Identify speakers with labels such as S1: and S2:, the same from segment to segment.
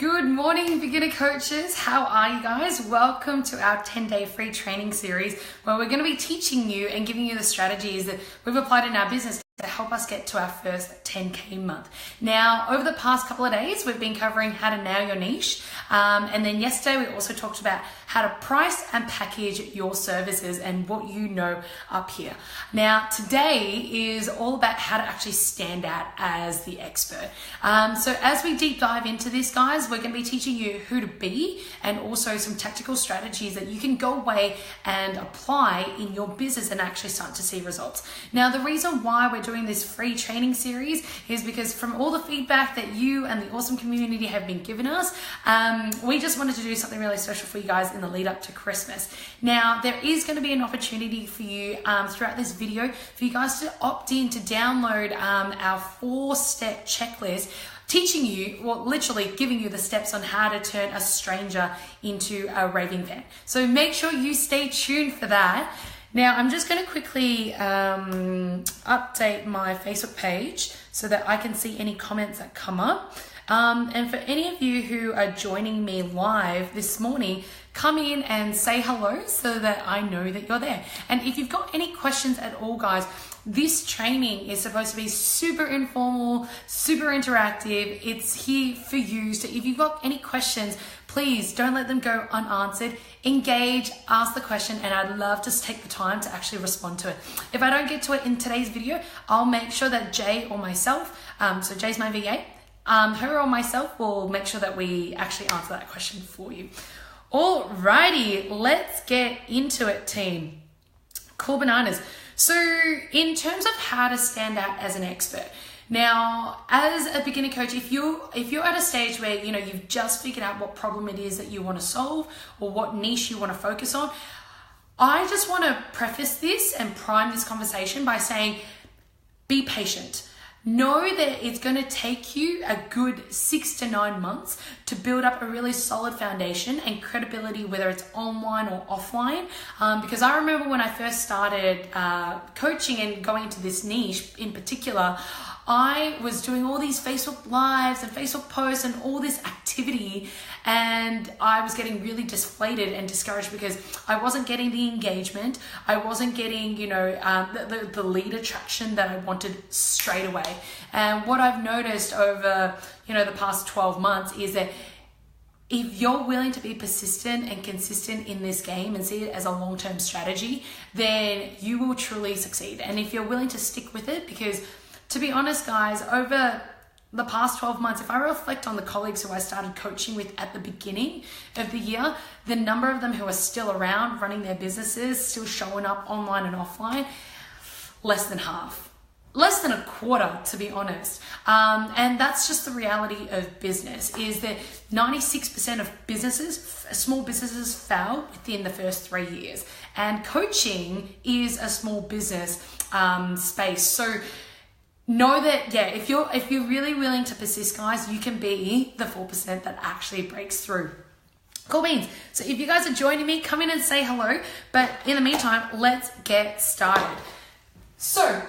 S1: Good morning, beginner coaches. How are you guys? Welcome to our 10-day free training series where we're going to be teaching you and giving you the strategies that we've applied in our business to help us get to our first 10K month. Now, over the past couple of days, we've been covering how to nail your niche. And then yesterday, we also talked about how to price and package your services and what you know up here. Now, today is all about how to actually stand out as the expert. So as we deep dive into this, guys, we're going to be teaching you who to be and also some tactical strategies that you can go away and apply in your business and actually start to see results. Now, the reason why we're doing this free training series is because from all the feedback that you and the awesome community have been giving us, we just wanted to do something really special for you guys in the lead up to Christmas. Now, there is going to be an opportunity for you throughout this video for you guys to opt in to download our 4-step checklist, teaching you, well, literally giving you the steps on how to turn a stranger into a raving fan. So make sure you stay tuned for that. Now, I'm just going to quickly update my Facebook page so that I can see any comments that come up. And for any of you who are joining me live this morning, come in and say hello so that I know that you're there. And if you've got any questions at all, guys, this training is supposed to be super informal, super interactive. It's here for you. So if you've got any questions, please don't let them go unanswered. Engage, ask the question, and I'd love to take the time to actually respond to it. If I don't get to it in today's video, I'll make sure that Jay or myself, so Jay's my VA, her or myself will make sure that we actually answer that question for you. Alrighty, let's get into it, team. Cool bananas. So in terms of how to stand out as an expert, now, as a beginner coach, if you're at a stage where you've just figured out what problem it is that you want to solve or what niche you want to focus on, I just want to preface this and prime this conversation by saying, be patient. Know that it's going to take you a good 6 to 9 months to build up a really solid foundation and credibility, whether it's online or offline. Because I remember when I first started coaching and going into this niche in particular, I was doing all these Facebook lives and Facebook posts and all this activity, and I was getting really deflated and discouraged because I wasn't getting the engagement. I wasn't getting, the lead attraction that I wanted straight away. And what I've noticed over, the past 12 months is that if you're willing to be persistent and consistent in this game and see it as a long-term strategy, then you will truly succeed. And if you're willing to stick with it, because to be honest, guys, over the past 12 months, if I reflect on the colleagues who I started coaching with at the beginning of the year, the number of them who are still around running their businesses, still showing up online and offline, less than half. Less than a quarter, to be honest. And that's just the reality of business, is that 96% of small businesses fail within the first 3 years. And coaching is a small business space. So know that, if you're really willing to persist, guys, you can be the 4% that actually breaks through. Cool beans. So if you guys are joining me, come in and say hello. But in the meantime, let's get started. So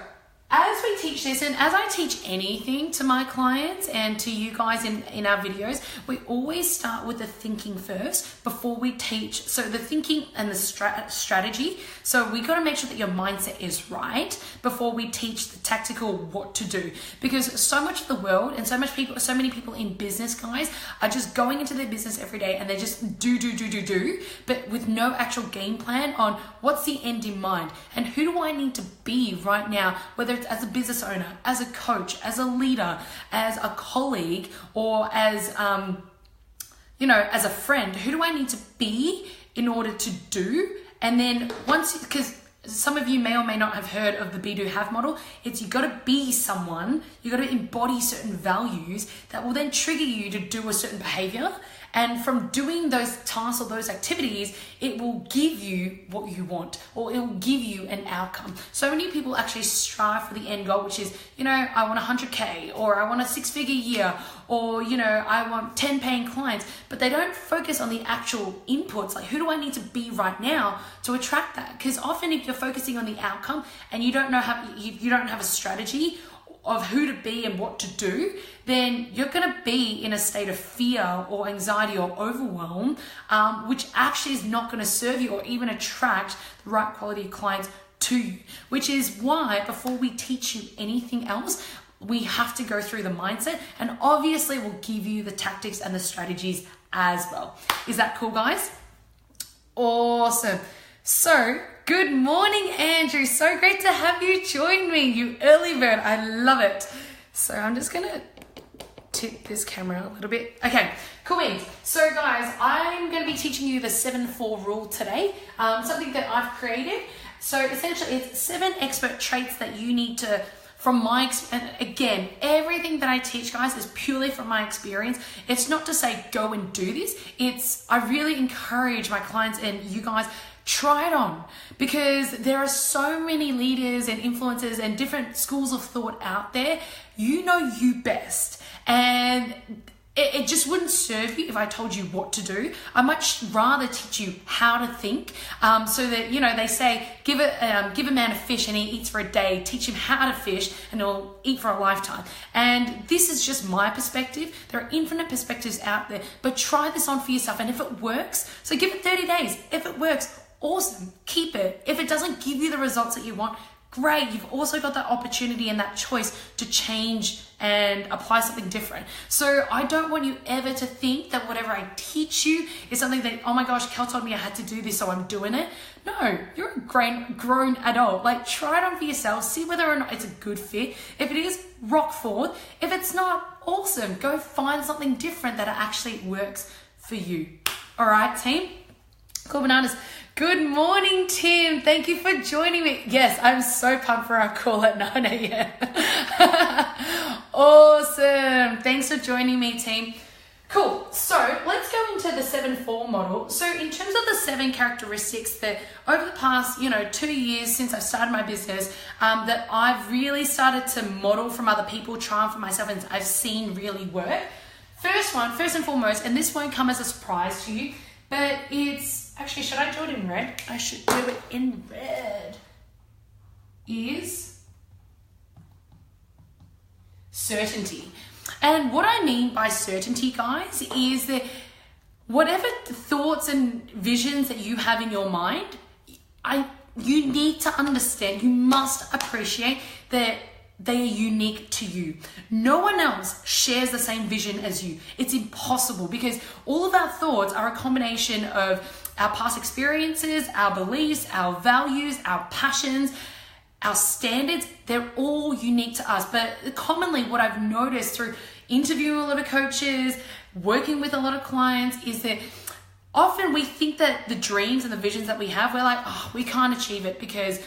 S1: as we teach this, and as I teach anything to my clients and to you guys in our videos, we always start with the thinking first before we teach. So the thinking and the strategy. So we got to make sure that your mindset is right before we teach the tactical what to do. Because so much of the world and so many people in business, guys, are just going into their business every day and they just do, but with no actual game plan on what's the end in mind and who do I need to be right now, whether it's as a business owner, as a coach, as a leader, as a colleague, or as as a friend. Who do I need to be in order to do? And then because some of you may or may not have heard of the Be Do Have model, it's you got to be someone, you got to embody certain values that will then trigger you to do a certain behavior. And from doing those tasks or those activities, it will give you what you want, or it will give you an outcome. So many people actually strive for the end goal, which is, I want 100K, or I want a 6-figure year, or, I want 10 paying clients, but they don't focus on the actual inputs. Like, who do I need to be right now to attract that? Because often if you're focusing on the outcome and you don't have a strategy, of who to be and what to do, then you're going to be in a state of fear or anxiety or overwhelm, which actually is not going to serve you or even attract the right quality clients to you. Which is why before we teach you anything else, we have to go through the mindset, and obviously we'll give you the tactics and the strategies as well. Is that cool, guys? Awesome. So, good morning, Andrew. So great to have you join me, you early bird. I love it. So I'm just going to tip this camera a little bit. Okay, cool beans. So guys, I'm going to be teaching you the 7-4 rule today, something that I've created. So essentially it's 7 expert traits that you need to, from my experience, and again, everything that I teach, guys, is purely from my experience. It's not to say go and do this. I really encourage my clients and you guys, try it on, because there are so many leaders and influencers and different schools of thought out there. You know you best, and it just wouldn't serve you if I told you what to do. I much rather teach you how to think, so that, you know, they say give a man a fish and he eats for a day. Teach him how to fish and he'll eat for a lifetime. And this is just my perspective. There are infinite perspectives out there, but try this on for yourself. And if it works, so give it 30 days. If it works, awesome, keep it. If it doesn't give you the results that you want, great. You've also got that opportunity and that choice to change and apply something different. So I don't want you ever to think that whatever I teach you is something that, oh my gosh, Kel told me I had to do this, so I'm doing it. No, you're a grown adult. Like, try it on for yourself, see whether or not it's a good fit. If it is, rock forward. If it's not, awesome. Go find something different that actually works for you. All right, team? Cool bananas. Good morning, Tim. Thank you for joining me. Yes, I'm so pumped for our call at 9 a.m. Awesome. Thanks for joining me, team. Cool. So let's go into the 7-4 model. So in terms of the 7 characteristics that over the past, 2 years since I've started my business, that I've really started to model from other people, try on for myself, and I've seen really work. First and foremost, and this won't come as a surprise to you, but it's, actually, should I do it in red? I should do it in red. Is certainty. And what I mean by certainty, guys, is that whatever thoughts and visions that you have in your mind, you need to understand, you must appreciate that they are unique to you. No one else shares the same vision as you. It's impossible, because all of our thoughts are a combination of our past experiences, our beliefs, our values, our passions, our standards. They're all unique to us. But commonly what I've noticed through interviewing a lot of coaches, working with a lot of clients, is that often we think that the dreams and the visions that we have, we're like, oh, we can't achieve it because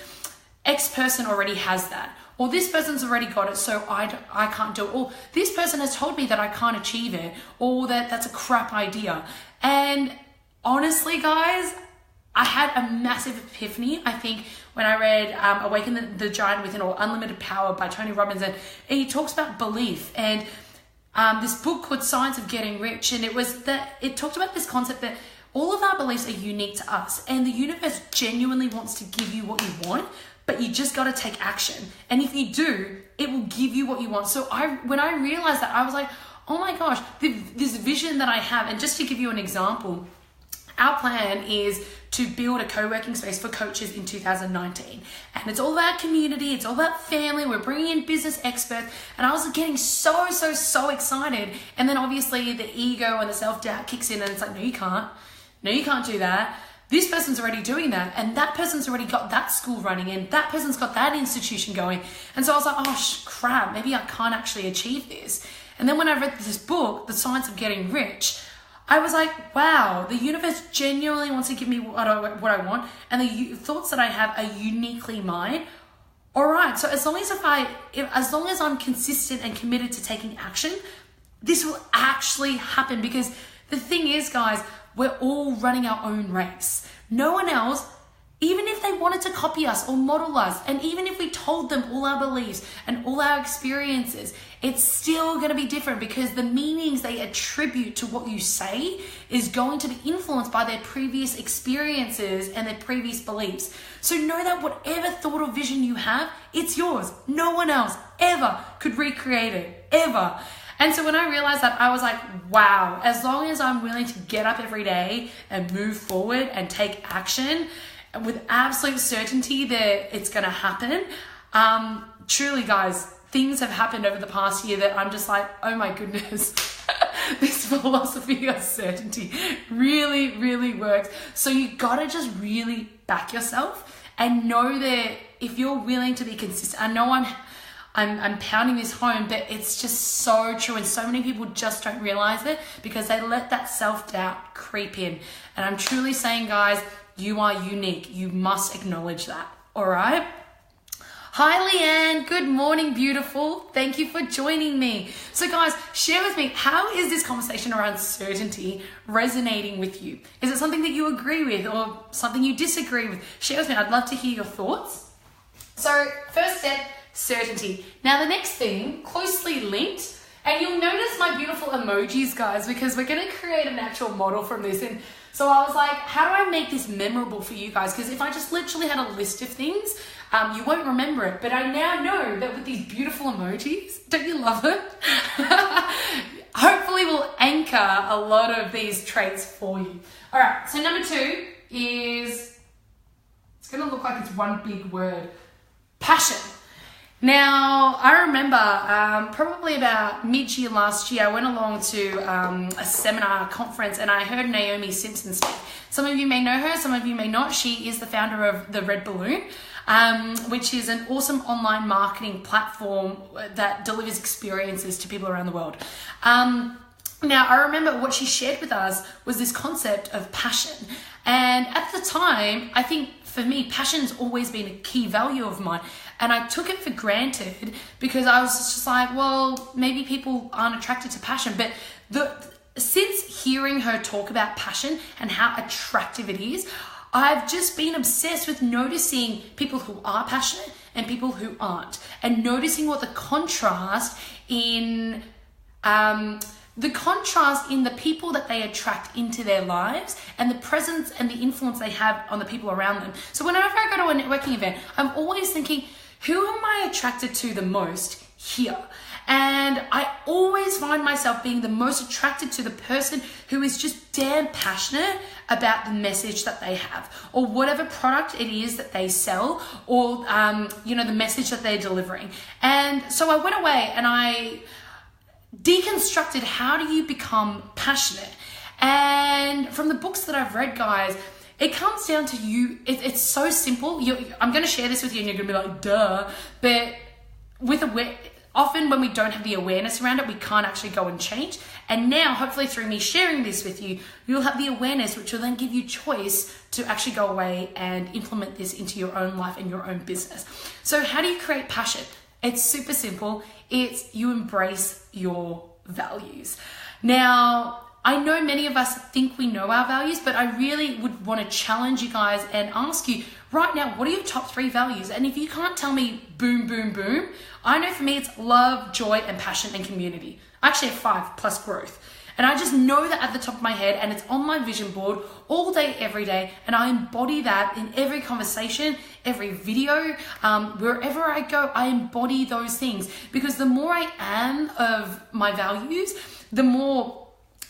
S1: X person already has that. Or this person's already got it, so I can't do it. Or this person has told me that I can't achieve it, or that that's a crap idea. And honestly, guys, I had a massive epiphany, I think, when I read Awaken the Giant Within, or Unlimited Power by Tony Robbins. And he talks about belief. And this book called Science of Getting Rich. And it talked about this concept that all of our beliefs are unique to us. And the universe genuinely wants to give you what you want, but you just got to take action. And if you do, it will give you what you want. So when I realized that, I was like, oh my gosh, this vision that I have. And just to give you an example, our plan is to build a co-working space for coaches in 2019. And it's all about community. It's all about family. We're bringing in business experts. And I was getting so excited. And then obviously the ego and the self-doubt kicks in, and it's like, no, you can't. No, you can't do that. This person's already doing that, and that person's already got that school running, and that person's got that institution going. And so I was like, oh crap, maybe I can't actually achieve this. And then when I read this book, The Science of Getting Rich, I was like, wow, the universe genuinely wants to give me what I want, and the thoughts that I have are uniquely mine. All right, so as long as I'm consistent and committed to taking action, this will actually happen. Because the thing is, guys, we're all running our own race. No one else, even if they wanted to copy us or model us, and even if we told them all our beliefs and all our experiences, it's still going to be different, because the meanings they attribute to what you say is going to be influenced by their previous experiences and their previous beliefs. So know that whatever thought or vision you have, it's yours. No one else. ever could recreate it, ever. And so when I realized that, I was like, wow, as long as I'm willing to get up every day and move forward and take action with absolute certainty that it's going to happen. Truly, guys, things have happened over the past year that I'm just like, oh my goodness, this philosophy of certainty really, really works. So you got to just really back yourself and know that if you're willing to be consistent, I know I'm pounding this home, but it's just so true. And so many people just don't realize it because they let that self-doubt creep in. And I'm truly saying, guys, you are unique. You must acknowledge that. All right. Hi, Leanne. Good morning, beautiful. Thank you for joining me. So guys, share with me, how is this conversation around certainty resonating with you? Is it something that you agree with or something you disagree with? Share with me. I'd love to hear your thoughts. So first step, certainty. Now the next thing, closely linked, and you'll notice my beautiful emojis, guys, because we're going to create an actual model from this. And so I was like, how do I make this memorable for you guys? Because if I just literally had a list of things, you won't remember it. But I now know that with these beautiful emojis, don't you love it? Hopefully we'll anchor a lot of these traits for you. All right, so number 2 is, it's going to look like it's one big word, passion. Now, I remember probably about mid-year last year, I went along to a seminar conference and I heard Naomi Simpson speak. Some of you may know her, some of you may not. She is the founder of The Red Balloon, which is an awesome online marketing platform that delivers experiences to people around the world. Now, I remember what she shared with us was this concept of passion. And at the time, I think for me, passion's always been a key value of mine. And I took it for granted because I was just like, well, maybe people aren't attracted to passion. But since hearing her talk about passion and how attractive it is, I've just been obsessed with noticing people who are passionate and people who aren't. And noticing what the contrast in the people that they attract into their lives and the presence and the influence they have on the people around them. So whenever I go to a networking event, I'm always thinking, who am I attracted to the most here? And I always find myself being the most attracted to the person who is just damn passionate about the message that they have or whatever product it is that they sell or, the message that they're delivering. And so I went away and I deconstructed how do you become passionate. And from the books that I've read, guys, it comes down to you. It's so simple. I'm going to share this with you and you're going to be like, duh. But often when we don't have the awareness around it, we can't actually go and change. And now, hopefully through me sharing this with you, you'll have the awareness, which will then give you choice to actually go away and implement this into your own life and your own business. So how do you create passion? It's super simple. It's you embrace your values. Now, I know many of us think we know our values, but I really would want to challenge you guys and ask you right now, what are your top 3 values? And if you can't tell me boom, boom, boom, I know for me it's love, joy, and passion and community. I actually have 5 plus growth. And I just know that at the top of my head and it's on my vision board all day, every day. And I embody that in every conversation, every video, wherever I go, I embody those things. Because the more I am of my values, the more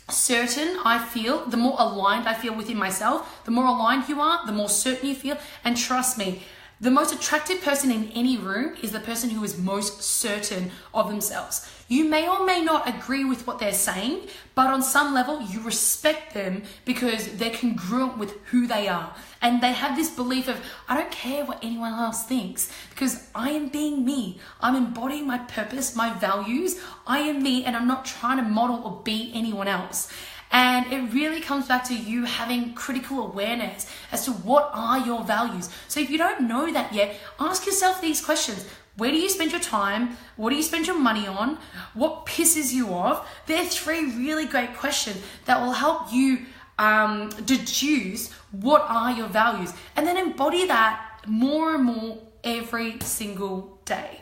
S1: certain I feel, the more aligned I feel within myself. The more aligned you are, the more certain you feel. And trust me, the most attractive person in any room is the person who is most certain of themselves. You may or may not agree with what they're saying, but on some level you respect them because they're congruent with who they are. And they have this belief of, I don't care what anyone else thinks because I am being me. I'm embodying my purpose, my values. I am me and I'm not trying to model or be anyone else. And it really comes back to you having critical awareness as to what are your values. So if you don't know that yet, ask yourself these questions. Where do you spend your time? What do you spend your money on? What pisses you off? They're 3 really great questions that will help you deduce what are your values and then embody that more and more every single day.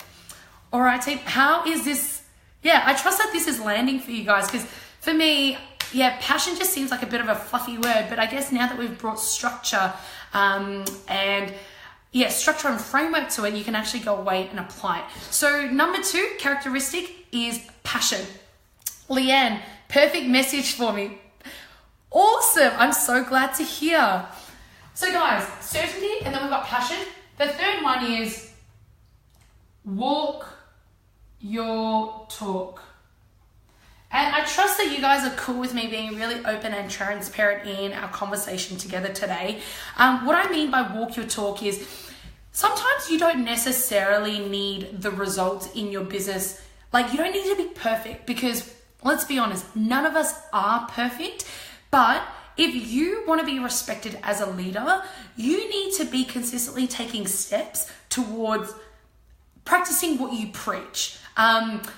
S1: All right, team, how is this? Yeah, I trust that this is landing for you guys because for me, passion just seems like a bit of a fluffy word, but I guess now that we've brought structure and structure and framework to it, you can actually go away and apply it. So number 2 characteristic is passion. Leanne, perfect message for me. Awesome. I'm so glad to hear. So guys, certainty, and then we've got passion. The third one is walk your talk. And I trust that you guys are cool with me being really open and transparent in our conversation together today. What I mean by walk your talk is sometimes you don't necessarily need the results in your business. Like, you don't need to be perfect, because let's be honest, none of us are perfect. But if you want to be respected as a leader, you need to be consistently taking steps towards practicing what you preach.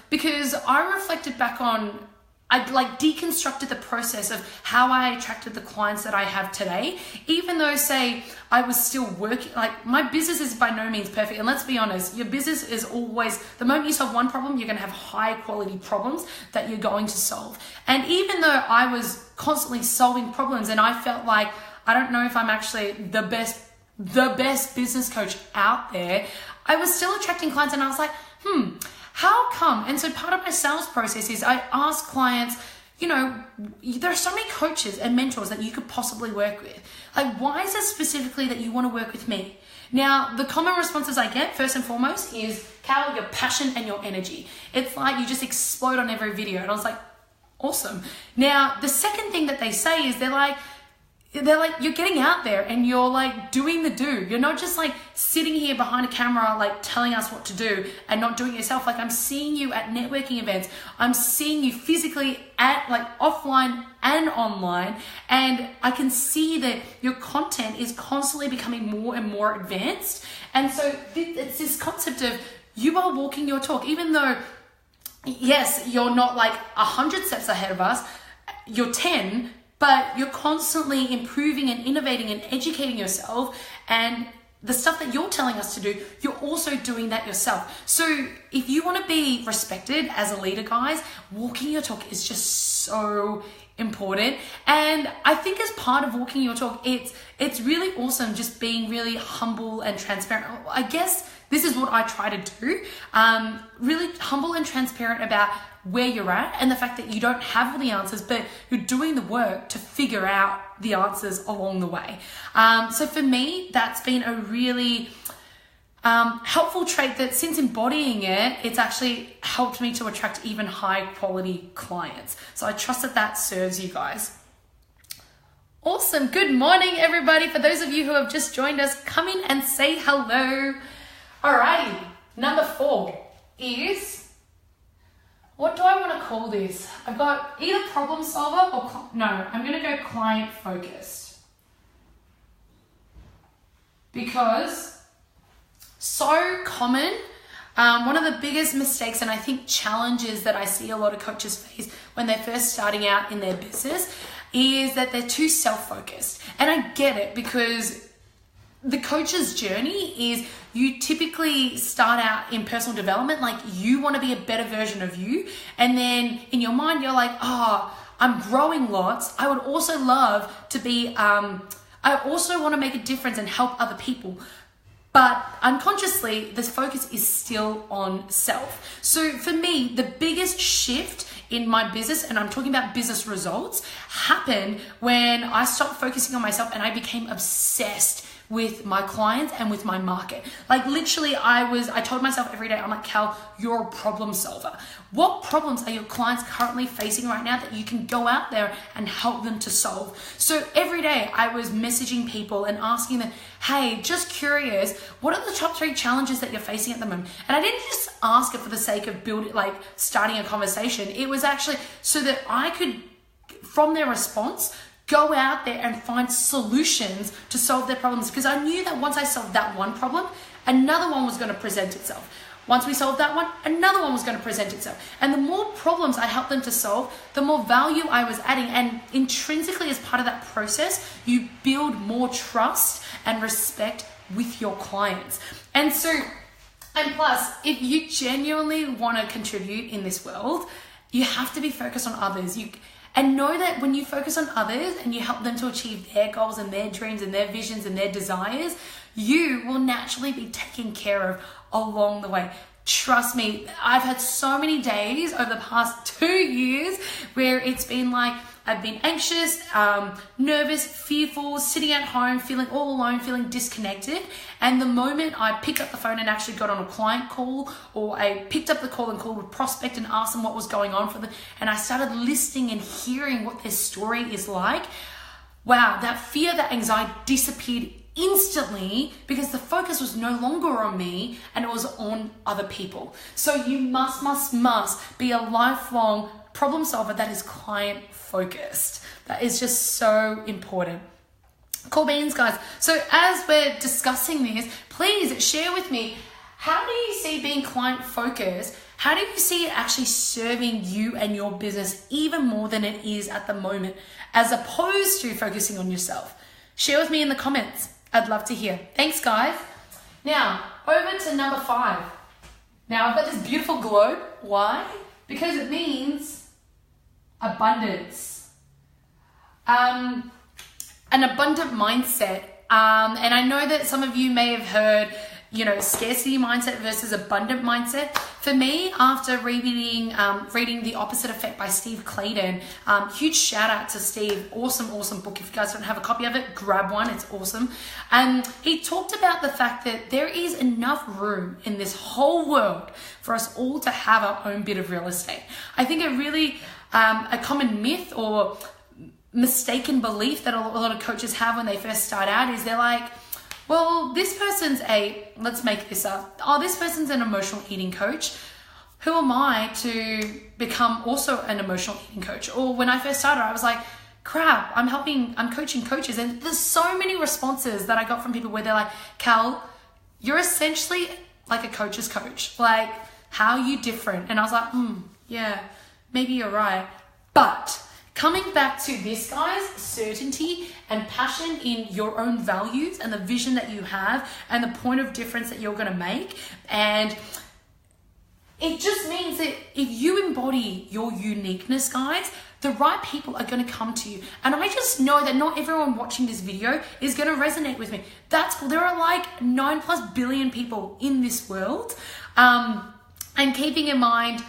S1: Because I reflected back on, I deconstructed the process of how I attracted the clients that I have today, even though, say, I was still working, my business is by no means perfect. And let's be honest, your business is always, the moment you solve one problem, you're going to have high quality problems that you're going to solve. And even though I was constantly solving problems and I felt like, I don't know if I'm actually the best business coach out there, I was still attracting clients, and I was like, how come? And so part of my sales process is I ask clients, there are so many coaches and mentors that you could possibly work with. Like, why is it specifically that you want to work with me? Now, the common responses I get, first and foremost, is, Cal, your passion and your energy. It's like you just explode on every video. And I was like, awesome. Now, the second thing that they say is they're like, you're getting out there and you're like doing the do. You're not just like sitting here behind a camera, like telling us what to do and not doing it yourself. Like, I'm seeing you at networking events. I'm seeing you physically at offline and online. And I can see that your content is constantly becoming more and more advanced. And so it's this concept of you are walking your talk, even though, yes, you're not 100 steps ahead of us, you're 10, but you're constantly improving and innovating and educating yourself, and the stuff that you're telling us to do, you're also doing that yourself. So if you want to be respected as a leader, guys, walking your talk is just so important. And I think as part of walking your talk, it's really awesome just being really humble and transparent. I guess this is what I try to do. Really humble and transparent about where you're at and the fact that you don't have all the answers, but you're doing the work to figure out the answers along the way. So for me, that's been a really helpful trait that, since embodying it, it's actually helped me to attract even high quality clients. So I trust that that serves you guys. Awesome. Good morning, everybody. For those of you who have just joined us, come in and say hello. Alrighty. Number 4 is, what do I want to call this? I've got either problem solver or, I'm going to go client focused. Because so common, one of the biggest mistakes and I think challenges that I see a lot of coaches face when they're first starting out in their business is that they're too self-focused. And I get it, because the coach's journey is, you typically start out in personal development, like you want to be a better version of you. And then in your mind, you're like, I'm growing lots. I would also love to be, I also want to make a difference and help other people. But unconsciously, this focus is still on self. So for me, the biggest shift in my business, and I'm talking about business results, happened when I stopped focusing on myself and I became obsessed with my clients and with my market. Like, literally, I told myself every day, I'm like, Cal, you're a problem solver. What problems are your clients currently facing right now that you can go out there and help them to solve? So every day I was messaging people and asking them, hey, just curious, what are the top 3 challenges that you're facing at the moment? And I didn't just ask it for the sake of starting a conversation. It was actually so that I could, from their response, go out there and find solutions to solve their problems. Because I knew that once I solved that one problem, another one was going to present itself. Once we solved that one, another one was going to present itself. And the more problems I helped them to solve, the more value I was adding. And intrinsically, as part of that process, you build more trust and respect with your clients. And so, and plus, if you genuinely want to contribute in this world, you have to be focused on others. And know that when you focus on others and you help them to achieve their goals and their dreams and their visions and their desires, you will naturally be taken care of along the way. Trust me, I've had so many days over the past 2 years where it's been like, I've been anxious, nervous, fearful, sitting at home, feeling all alone, feeling disconnected. And the moment I picked up the phone and actually got on a client call, or I picked up the call and called a prospect and asked them what was going on for them, and I started listening and hearing what their story is like, wow, that fear, that anxiety disappeared instantly, because the focus was no longer on me and it was on other people. So you must be a lifelong problem solver that is client focused. That is just so important. Cool beans, guys. So as we're discussing this, please share with me, how do you see being client focused? How do you see it actually serving you and your business even more than it is at the moment, as opposed to focusing on yourself? Share with me in the comments. I'd love to hear. Thanks, guys. Now, over to number 5. Now, I've got this beautiful globe. Why? Because it means abundance. An abundant mindset. And I know that some of you may have heard, scarcity mindset versus abundant mindset. For me, after reading The Opposite Effect by Steve Clayton, huge shout out to Steve. Awesome book. If you guys don't have a copy of it, grab one. It's awesome. And he talked about the fact that there is enough room in this whole world for us all to have our own bit of real estate. I think a common myth or mistaken belief that a lot of coaches have when they first start out is they're like, well, this person's let's make this up. Oh, this person's an emotional eating coach. Who am I to become also an emotional eating coach? Or when I first started, I was like, crap, I'm coaching coaches. And there's so many responses that I got from people where they're like, Cal, you're essentially like a coach's coach. Like, how are you different? And I was like, yeah, maybe you're right. But coming back to this, guys, certainty and passion in your own values and the vision that you have and the point of difference that you're going to make. And it just means that if you embody your uniqueness, guys, the right people are going to come to you. And I just know that not everyone watching this video is going to resonate with me. That's cool. There are like 9+ billion people in this world. And keeping in mind,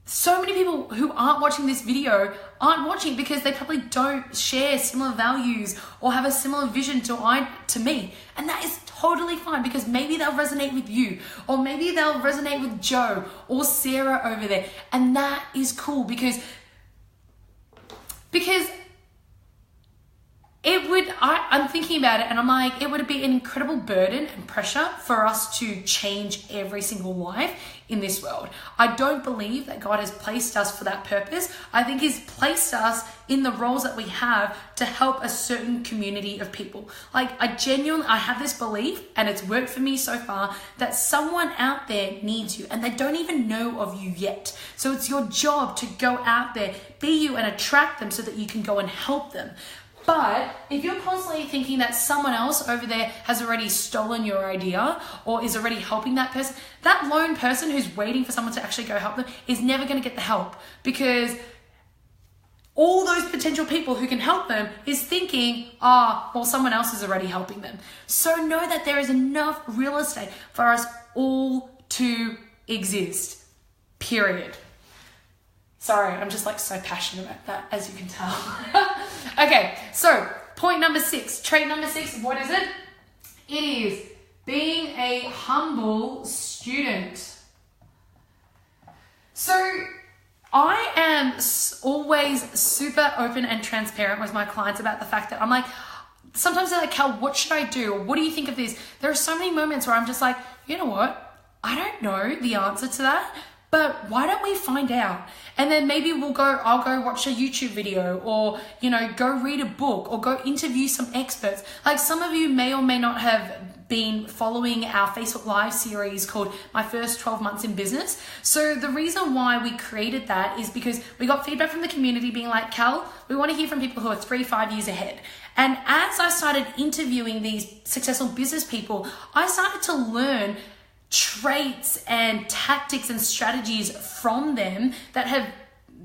S1: so many people who aren't watching this video aren't watching because they probably don't share similar values or have a similar vision to me. And that is totally fine, because maybe they'll resonate with you, or maybe they'll resonate with Joe or Sarah over there. And that is cool, because I'm thinking about it and I'm like, it would be an incredible burden and pressure for us to change every single life in this world. I don't believe that God has placed us for that purpose. I think He's placed us in the roles that we have to help a certain community of people. Like, I have this belief, and it's worked for me so far, that someone out there needs you and they don't even know of you yet. So it's your job to go out there, be you, and attract them so that you can go and help them. But if you're constantly thinking that someone else over there has already stolen your idea or is already helping that person, that lone person who's waiting for someone to actually go help them is never going to get the help, because all those potential people who can help them is thinking, well, someone else is already helping them. So know that there is enough real estate for us all to exist, period. Sorry, I'm just like so passionate about that, as you can tell. Okay, so point number 6, trait number 6, what is it? It is being a humble student. So I am always super open and transparent with my clients about the fact that I'm like, sometimes they're like, Cal, what should I do? Or what do you think of this? There are so many moments where I'm just like, you know what? I don't know the answer to that, but why don't we find out? And then maybe I'll go watch a YouTube video, or, go read a book, or go interview some experts. Like, some of you may or may not have been following our Facebook Live series called My First 12 Months in Business. So the reason why we created that is because we got feedback from the community being like, Cal, we want to hear from people who are 3-5 years ahead. And as I started interviewing these successful business people, I started to learn traits and tactics and strategies from them that have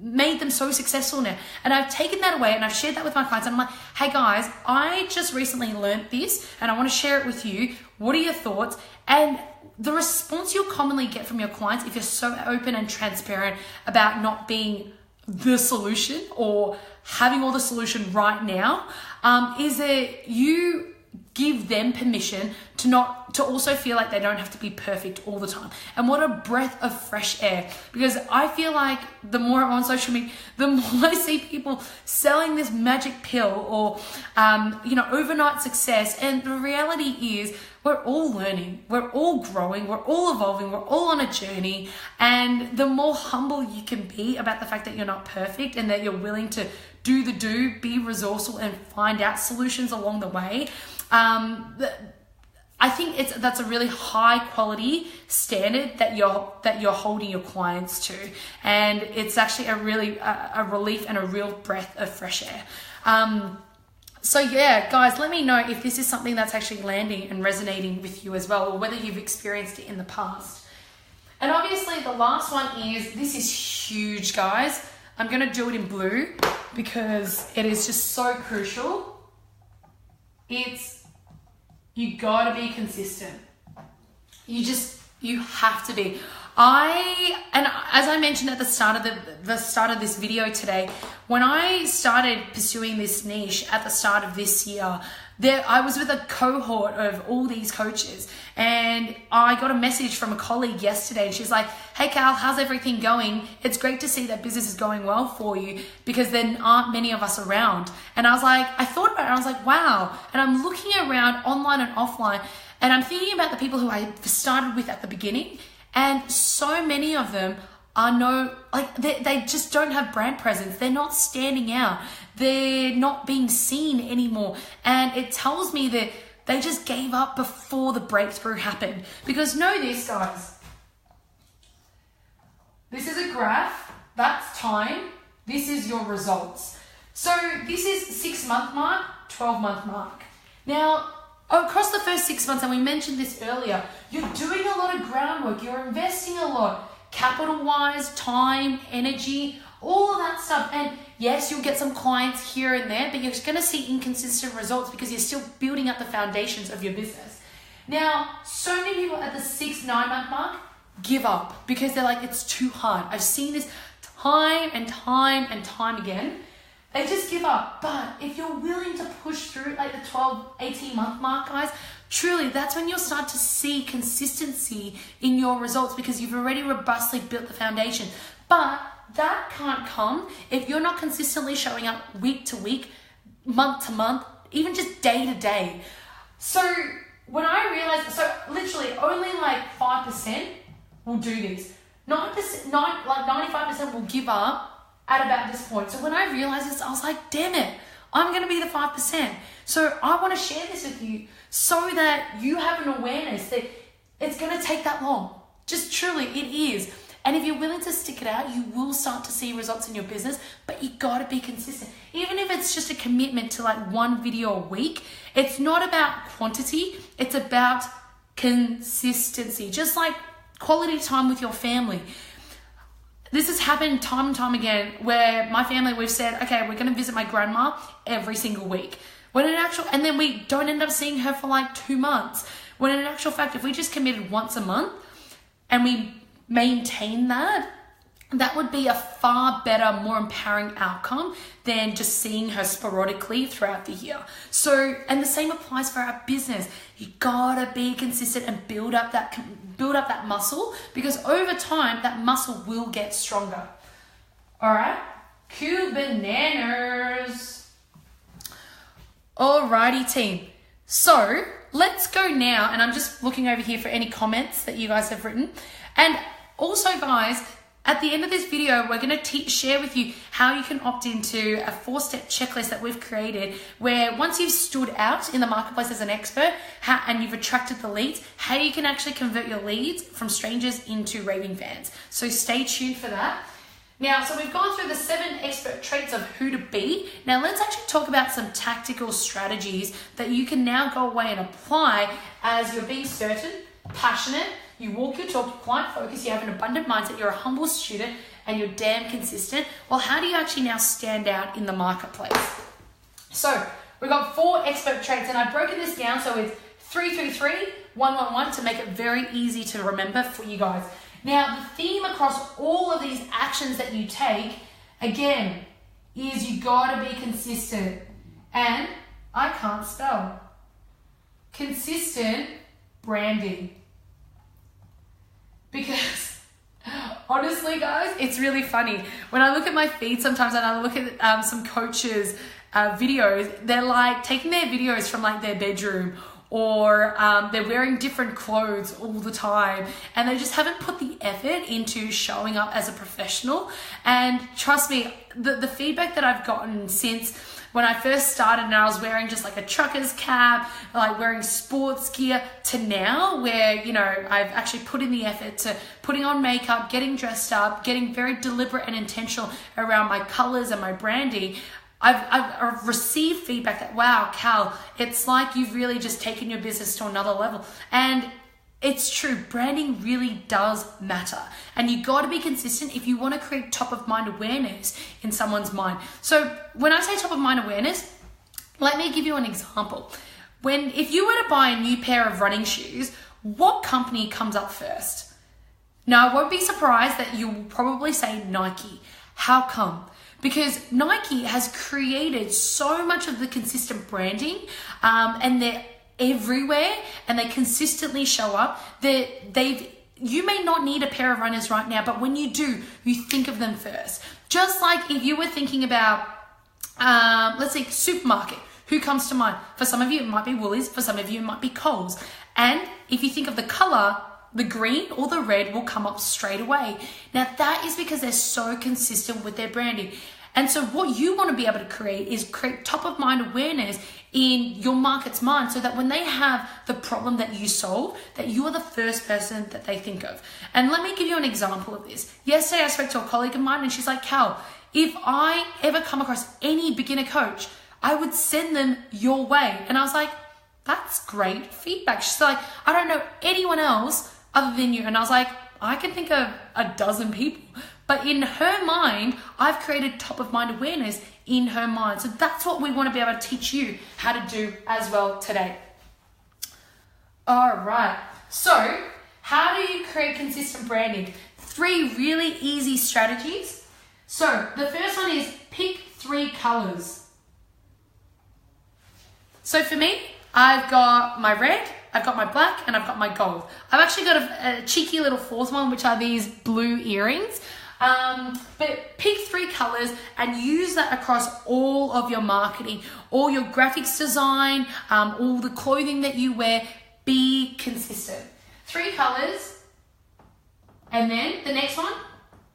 S1: made them so successful now. And I've taken that away and I've shared that with my clients. And I'm like, hey guys, I just recently learned this and I want to share it with you. What are your thoughts? And the response you'll commonly get from your clients, if you're so open and transparent about not being the solution or having all the solution right now, is that you give them permission to also feel like they don't have to be perfect all the time. And what a breath of fresh air, because I feel like the more I'm on social media, the more I see people selling this magic pill or overnight success. And the reality is we're all learning, we're all growing, we're all evolving, we're all on a journey. And the more humble you can be about the fact that you're not perfect and that you're willing to be resourceful and find out solutions along the way, I think that's a really high quality standard that you're holding your clients to, and it's actually a relief and a real breath of fresh air. So yeah, guys, let me know if this is something that's actually landing and resonating with you as well, or whether you've experienced it in the past. And obviously the last one this is huge, guys. I'm going to do it in blue because it is just so crucial. You gotta be consistent. You have to be. And as I mentioned at the start of this video today, when I started pursuing this niche at the start of this year, I was with a cohort of all these coaches, and I got a message from a colleague yesterday, and she's like, hey Cal, how's everything going? It's great to see that business is going well for you, because there aren't many of us around. And I thought about it, and I was like, wow. And I'm looking around online and offline, and I'm thinking about the people who I started with at the beginning, and so many of them they just don't have brand presence. They're not standing out. They're not being seen anymore. And it tells me that they just gave up before the breakthrough happened. Because know this, guys. This is a graph. That's time. This is your results. So this is 6-month mark, 12-month mark. Now, across the first 6 months, and we mentioned this earlier, you're doing a lot of groundwork. You're investing a lot. Capital-wise, time, energy, all of that stuff. And yes, you'll get some clients here and there, but you're going to see inconsistent results because you're still building up the foundations of your business. Now, so many people at the 6-9-month mark give up because they're like, it's too hard. I've seen this time and time and time again. They just give up. But if you're willing to push through like the 12-18-month mark, guys, truly, that's when you'll start to see consistency in your results because you've already robustly built the foundation. But that can't come if you're not consistently showing up week to week, month to month, even just day to day. So when I realized, literally only like 5% will do this. 95% will give up at about this point. So when I realized this, I was like, damn it, I'm going to be the 5%. So I want to share this with you so that you have an awareness that it's going to take that long. Just truly, it is. And if you're willing to stick it out, you will start to see results in your business, but you got to be consistent. Even if it's just a commitment to like one video a week, it's not about quantity, it's about consistency. Just like quality time with your family. This has happened time and time again where my family, we've said, okay, we're going to visit my grandma every single week. And then we don't end up seeing her for like 2 months. When in actual fact, if we just committed once a month and we maintain that would be a far better, more empowering outcome than just seeing her sporadically throughout the year. So, and the same applies for our business. You gotta be consistent and build up that muscle, because over time that muscle will get stronger. All right, cue bananas. Alrighty, team. So let's go now, and I'm just looking over here for any comments that you guys have written. And also, guys, at the end of this video, we're going to share with you how you can opt into a 4-step checklist that we've created, where once you've stood out in the marketplace as an expert and you've attracted the leads, how you can actually convert your leads from strangers into raving fans. So stay tuned for that. Now, so we've gone through the 7 expert traits of who to be. Now let's actually talk about some tactical strategies that you can now go away and apply as you're being certain, passionate, you walk your talk, client focus, you have an abundant mindset, you're a humble student, and you're damn consistent, well, how do you actually now stand out in the marketplace? So we've got 4 expert traits, and I've broken this down so it's 333, 111 to make it very easy to remember for you guys. Now, the theme across all of these actions that you take, again, is you gotta be consistent. And I can't spell. Consistent branding. Because honestly, guys, it's really funny. When I look at my feed sometimes and I look at some coaches' videos, they're like taking their videos from like their bedroom, or they're wearing different clothes all the time, and they just haven't put the effort into showing up as a professional. And trust me, the feedback that I've gotten since when I first started and I was wearing just like a trucker's cap, like wearing sports gear, to now where, you know, I've actually put in the effort to putting on makeup, getting dressed up, getting very deliberate and intentional around my colors and my branding. I've received feedback that, wow, Cal, it's like you've really just taken your business to another level. And it's true, branding really does matter. And you got to be consistent if you want to create top of mind awareness in someone's mind. So when I say top of mind awareness, let me give you an example. If you were to buy a new pair of running shoes, what company comes up first? Now, I won't be surprised that you will probably say Nike. How come? Because Nike has created so much of the consistent branding, and they're everywhere and they consistently show up that you may not need a pair of runners right now, but when you do, you think of them first. Just like if you were thinking about, let's say, supermarket, who comes to mind? For some of you, it might be Woolies. For some of you, it might be Coles. And if you think of the color, the green or the red will come up straight away. Now that is because they're so consistent with their branding. And so what you want to be able to create is create top of mind awareness in your market's mind, so that when they have the problem that you solve, that you are the first person that they think of. And let me give you an example of this. Yesterday I spoke to a colleague of mine and she's like, Cal, if I ever come across any beginner coach, I would send them your way. And I was like, that's great feedback. She's like, I don't know anyone else other than you. And I was like, I can think of a dozen people. But in her mind, I've created top of mind awareness in her mind. So that's what we want to be able to teach you how to do as well today. All right. So how do you create consistent branding? 3 really easy strategies. So the first one is pick 3 colors. So for me, I've got my red, I've got my black, and I've got my gold. I've actually got a cheeky little 4th one, which are these blue earrings. But pick 3 colors and use that across all of your marketing, all your graphics design, all the clothing that you wear. Be consistent. 3 colors. And then the next one,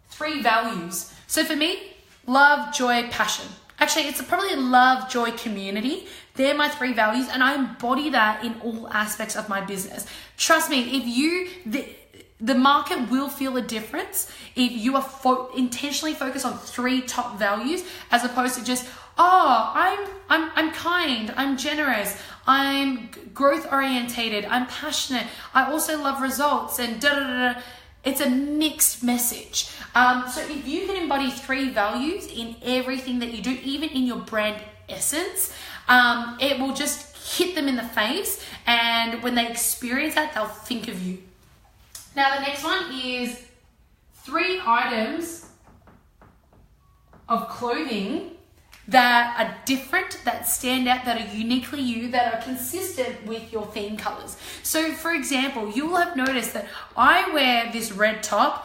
S1: 3 values. So for me, love, joy, passion. Actually, it's probably a love, joy, community. They're my 3 values, and I embody that in all aspects of my business. Trust me, the market will feel a difference if you are intentionally focused on 3 top values, as opposed to just, I'm kind, I'm generous, I'm growth orientated, I'm passionate, I also love results, and da-da-da-da. It's a mixed message. So if you can embody 3 values in everything that you do, even in your brand essence, it will just hit them in the face, and when they experience that, they'll think of you. Now the next one is 3 items of clothing that are different, that stand out, that are uniquely you, that are consistent with your theme colors. So for example, you will have noticed that I wear this red top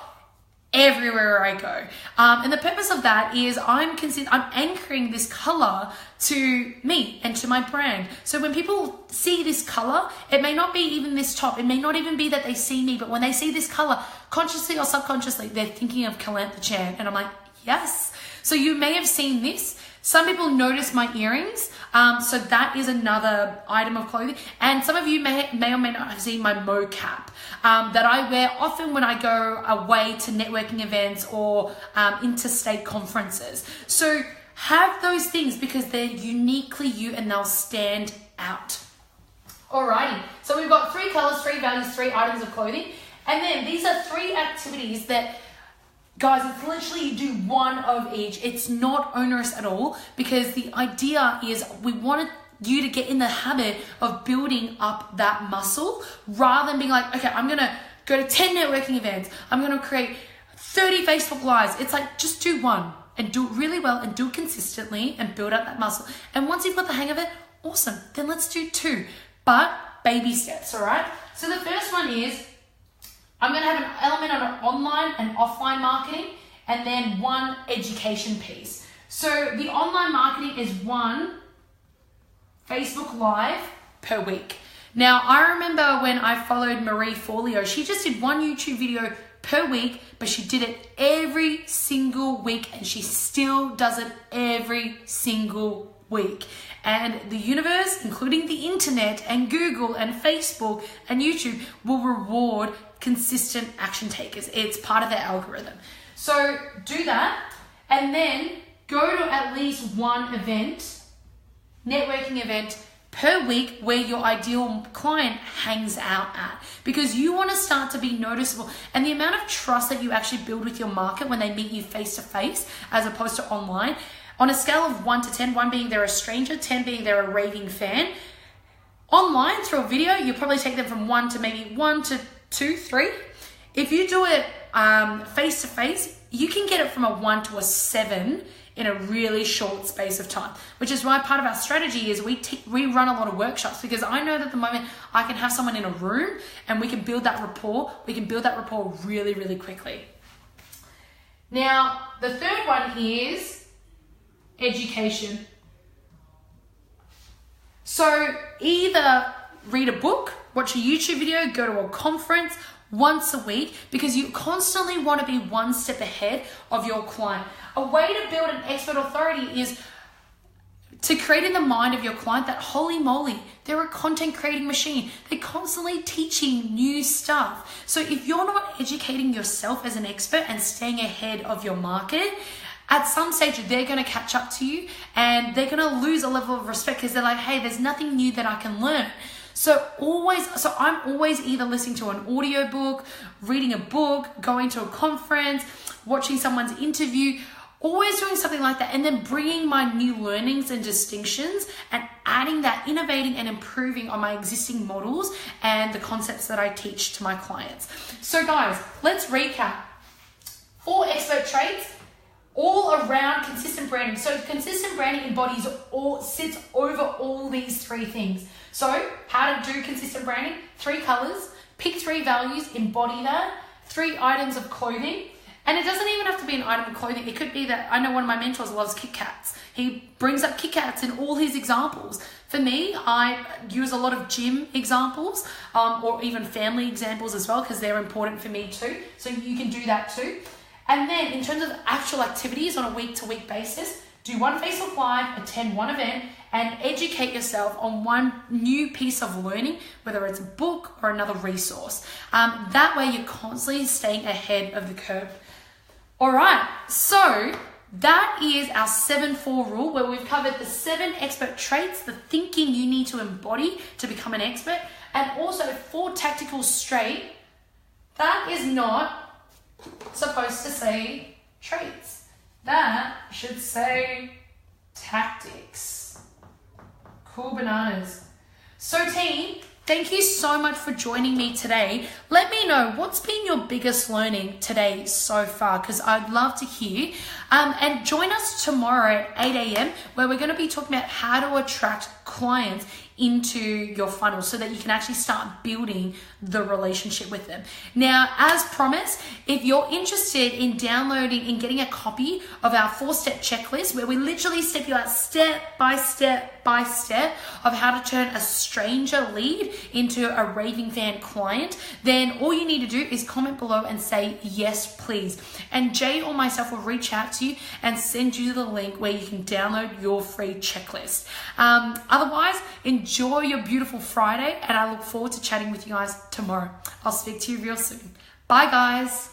S1: everywhere I go. And the purpose of that is I'm anchoring this color to me and to my brand. So when people see this color, it may not be even this top. It may not even be that they see me, but when they see this color, consciously or subconsciously, they're thinking of Kalantha Chan. And I'm like, yes. So you may have seen this. Some people notice my earrings, so that is another item of clothing. And some of you may or may not have seen my mocap that I wear often when I go away to networking events or interstate conferences. So have those things because they're uniquely you and they'll stand out. Alrighty, so we've got 3 colors, 3 values, 3 items of clothing. And then these are 3 activities that Guys, it's literally you do one of each. It's not onerous at all, because the idea is we wanted you to get in the habit of building up that muscle, rather than being like, okay, I'm going to go to 10 networking events. I'm going to create 30 Facebook Lives. It's like, just do one and do it really well and do it consistently and build up that muscle. And once you've got the hang of it, awesome. Then let's do 2, but baby steps, all right? So the first one is, I'm going to have an element on online and offline marketing, and then 1 education piece. So the online marketing is 1 Facebook Live per week. Now, I remember when I followed Marie Forleo, she just did 1 YouTube video per week, but she did it every single week, and she still does it every single week. And the universe, including the internet and Google and Facebook and YouTube, will reward consistent action takers. It's part of their algorithm. So do that, and then go to at least 1 event, networking event per week, where your ideal client hangs out at, because you want to start to be noticeable. And the amount of trust that you actually build with your market when they meet you face to face as opposed to online, on a scale of 1 to 10, 1 being they're a stranger, 10 being they're a raving fan, online through a video, you probably take them from 1 to maybe 1 to 2, 3. If you do it face to face, you can get it from a 1 to a 7 in a really short space of time, which is why part of our strategy is we run a lot of workshops, because I know that the moment I can have someone in a room and we can build that rapport, we can build that rapport really, really quickly. Now, the third one is education. So either read a book, watch a YouTube video, go to a conference once a week, because you constantly want to be 1 step ahead of your client. A way to build an expert authority is to create in the mind of your client that, holy moly, they're a content creating machine. They're constantly teaching new stuff. So if you're not educating yourself as an expert and staying ahead of your market, at some stage they're going to catch up to you, and they're going to lose a level of respect, because they're like, hey, there's nothing new that I can learn. So I'm always either listening to an audiobook, reading a book, going to a conference, watching someone's interview, always doing something like that, and then bringing my new learnings and distinctions and adding that, innovating and improving on my existing models and the concepts that I teach to my clients. So guys, let's recap. 4 expert traits all around consistent branding. So consistent branding sits over all these 3 things. So how to do consistent branding: 3 colors, pick 3 values, embody that, 3 items of clothing. And it doesn't even have to be an item of clothing. It could be that, I know one of my mentors loves Kit Kats. He brings up Kit Kats in all his examples. For me, I use a lot of gym examples, or even family examples as well, because they're important for me too. So you can do that too. And then in terms of actual activities on a week-to-week basis, do 1 Facebook Live, attend 1 event, and educate yourself on 1 new piece of learning, whether it's a book or another resource. That way you're constantly staying ahead of the curve. All right, so that is our 7-4 rule, where we've covered the 7 expert traits, the thinking you need to embody to become an expert, and also 4 tactical straight. That is not supposed to say traits. That should say tactics. Cool bananas. So team, thank you so much for joining me today. Let me know what's been your biggest learning today so far, because I'd love to hear. And join us tomorrow at 8 a.m. where we're going to be talking about how to attract clients into your funnel so that you can actually start building the relationship with them. Now, as promised, if you're interested in downloading and getting a copy of our 4-step checklist, where we literally step you out step by step by step of how to turn a stranger lead into a raving fan client, then all you need to do is comment below and say yes please, and Jay or myself will reach out to you and send you the link where you can download your free checklist. Otherwise, enjoy your beautiful Friday, and I look forward to chatting with you guys tomorrow. I'll speak to you real soon. Bye guys.